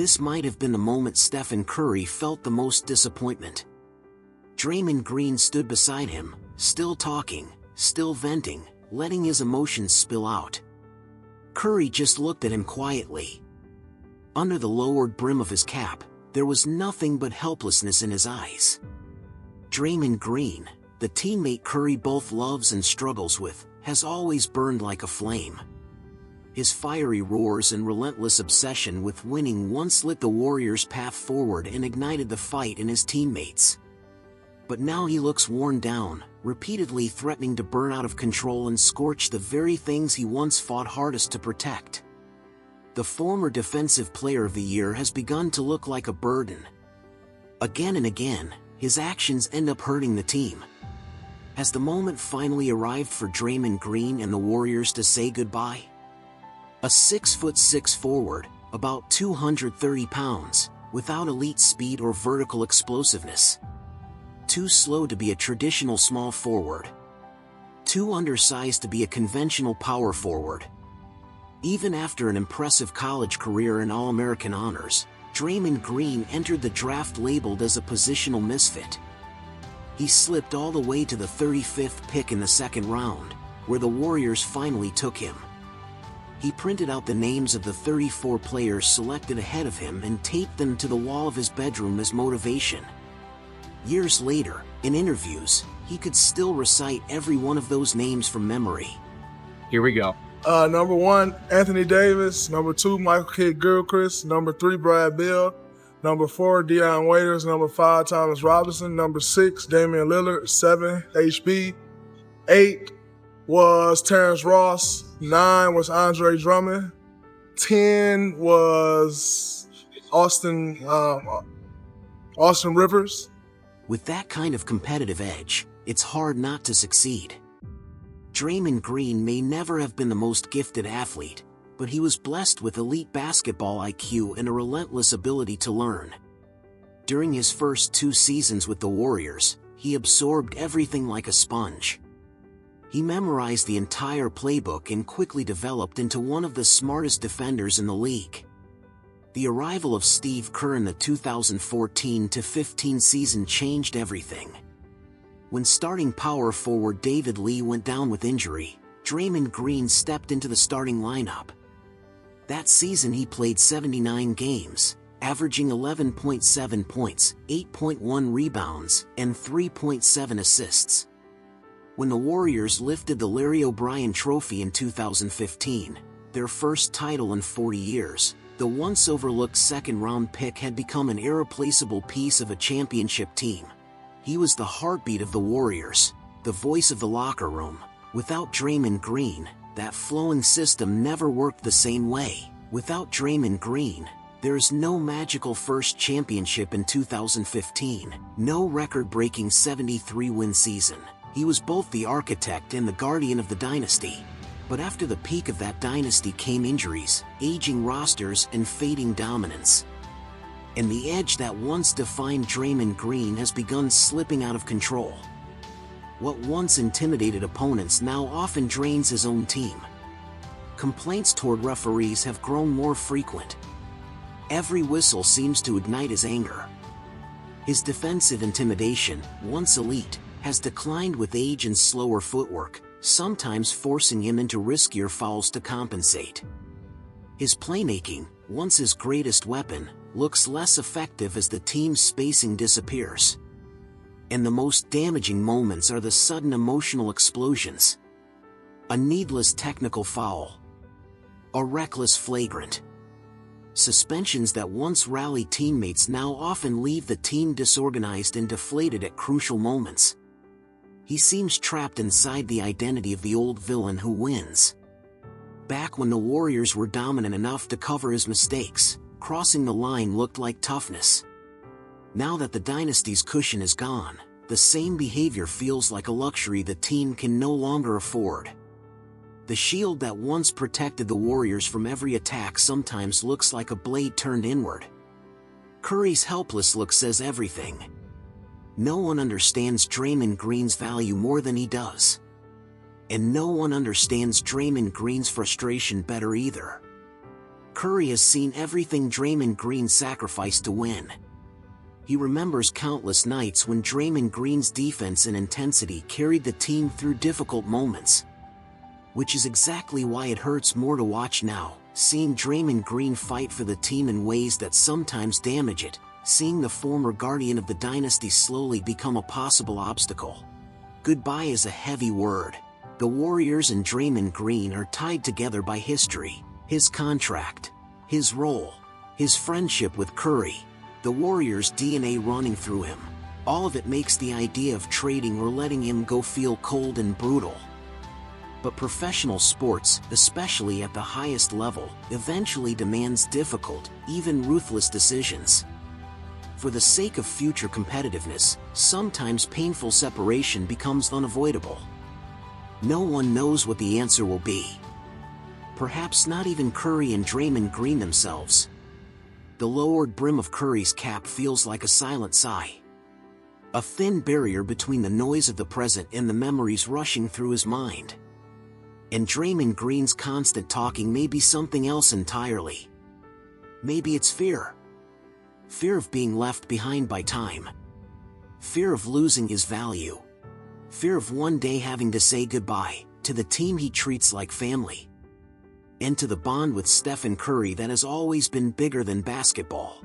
This might have been the moment Stephen Curry felt the most disappointment. Draymond Green stood beside him, still talking, still venting, letting his emotions spill out. Curry just looked at him quietly. Under the lowered brim of his cap, there was nothing but helplessness in his eyes. Draymond Green, the teammate Curry both loves and struggles with, has always burned like a flame. His fiery roars and relentless obsession with winning once lit the Warriors' path forward and ignited the fight in his teammates. But now he looks worn down, repeatedly threatening to burn out of control and scorch the very things he once fought hardest to protect. The former Defensive Player of the Year has begun to look like a burden. Again and again, his actions end up hurting the team. Has the moment finally arrived for Draymond Green and the Warriors to say goodbye? A 6'6" forward, about 230 pounds, without elite speed or vertical explosiveness. Too slow to be a traditional small forward. Too undersized to be a conventional power forward. Even after an impressive college career and All-American honors, Draymond Green entered the draft labeled as a positional misfit. He slipped all the way to the 35th pick in the second round, where the Warriors finally took him. He printed out the names of the 34 players selected ahead of him and taped them to the wall of his bedroom as motivation. Years later, in interviews, he could still recite every one of those names from memory. Here we go. Number 1, Anthony Davis. Number 2, Michael Kidd-Gilchrist. Number 3, Brad Beal. Number 4, Deion Waiters. Number 5, Thomas Robinson. Number 6, Damian Lillard. 7, HB. 8 was Terrence Ross. 9 was Andre Drummond. 10 was Austin Rivers. With that kind of competitive edge, it's hard not to succeed. Draymond Green may never have been the most gifted athlete, but he was blessed with elite basketball IQ and a relentless ability to learn. During his first 2 seasons with the Warriors, he absorbed everything like a sponge. He memorized the entire playbook and quickly developed into one of the smartest defenders in the league. The arrival of Steve Kerr in the 2014-15 season changed everything. When starting power forward David Lee went down with injury, Draymond Green stepped into the starting lineup. That season he played 79 games, averaging 11.7 points, 8.1 rebounds, and 3.7 assists. When the Warriors lifted the Larry O'Brien Trophy in 2015, their first title in 40 years, the once overlooked second-round pick had become an irreplaceable piece of a championship team. He was the heartbeat of the Warriors, the voice of the locker room. Without Draymond Green, that flowing system never worked the same way. Without Draymond Green, there's no magical first championship in 2015, no record-breaking 73-win season. He was both the architect and the guardian of the dynasty. But after the peak of that dynasty came injuries, aging rosters, and fading dominance. And the edge that once defined Draymond Green has begun slipping out of control. What once intimidated opponents now often drains his own team. Complaints toward referees have grown more frequent. Every whistle seems to ignite his anger. His defensive intimidation, once elite, has declined with age and slower footwork, sometimes forcing him into riskier fouls to compensate. His playmaking, once his greatest weapon, looks less effective as the team's spacing disappears. And the most damaging moments are the sudden emotional explosions. A needless technical foul. A reckless flagrant. Suspensions that once rallied teammates now often leave the team disorganized and deflated at crucial moments. He seems trapped inside the identity of the old villain who wins. Back when the Warriors were dominant enough to cover his mistakes, crossing the line looked like toughness. Now that the dynasty's cushion is gone, the same behavior feels like a luxury the team can no longer afford. The shield that once protected the Warriors from every attack sometimes looks like a blade turned inward. Curry's helpless look says everything. No one understands Draymond Green's value more than he does. And no one understands Draymond Green's frustration better either. Curry has seen everything Draymond Green sacrificed to win. He remembers countless nights when Draymond Green's defense and intensity carried the team through difficult moments. Which is exactly why it hurts more to watch now, seeing Draymond Green fight for the team in ways that sometimes damage it, seeing the former guardian of the dynasty slowly become a possible obstacle. Goodbye is a heavy word. The Warriors and Draymond Green are tied together by history, his contract, his role, his friendship with Curry, the Warriors' DNA running through him. All of it makes the idea of trading or letting him go feel cold and brutal. But professional sports, especially at the highest level, eventually demands difficult, even ruthless decisions. For the sake of future competitiveness, sometimes painful separation becomes unavoidable. No one knows what the answer will be. Perhaps not even Curry and Draymond Green themselves. The lowered brim of Curry's cap feels like a silent sigh. A thin barrier between the noise of the present and the memories rushing through his mind. And Draymond Green's constant talking may be something else entirely. Maybe it's fear. Fear of being left behind by time. Fear of losing his value. Fear of one day having to say goodbye to the team he treats like family. And to the bond with Stephen Curry that has always been bigger than basketball.